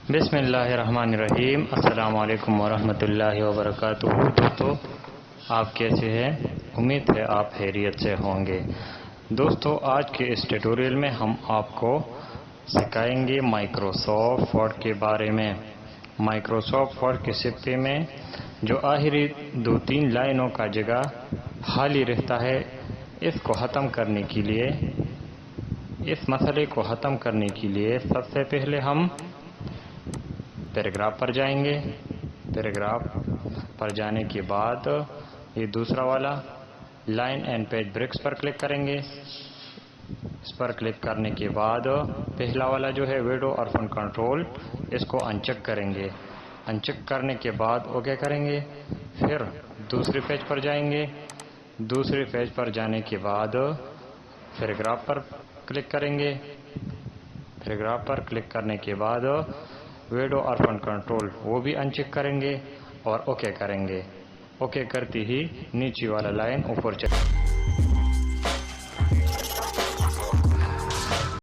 بسم اللہ الرحمن الرحیم۔ السلام علیکم ورحمۃ اللہ وبرکاتہ۔ دوستو آپ کیسے ہیں؟ امید ہے آپ خیریت سے ہوں گے۔ دوستو آج کے اس ٹیوٹوریل میں ہم آپ کو سکھائیں گے مائکروسافٹ ورڈ کے بارے میں۔ مائکروسافٹ ورڈ کے صفحے میں جو آخری 2-3 لائنوں کا جگہ خالی رہتا ہے، اس کو ختم کرنے کے لیے، اس مسئلے کو ختم کرنے کے لیے سب سے پہلے ہم پیراگراف پر جائیں گے۔ پیراگراف پر جانے کے بعد یہ دوسرا والا لائن اینڈ پیج بریکس پر کلک کریں گے۔ اس پر کلک کرنے کے بعد پہلا والا جو ہے ویڈیو اور فن کنٹرول، اس کو انچیک کریں گے۔ انچیک کرنے کے بعد اوکے کریں گے۔ پھر دوسرے پیج پر جائیں گے۔ دوسرے پیج پر جانے کے بعد پیراگراف پر کلک کریں گے۔ پیراگراف پر کلک کرنے کے بعد ویڈیو اور فن کنٹرول وہ بھی انچیک کریں گے اور اوکے کریں گے۔ اوکے کرتے ہی نیچے والا لائن اوپر چلے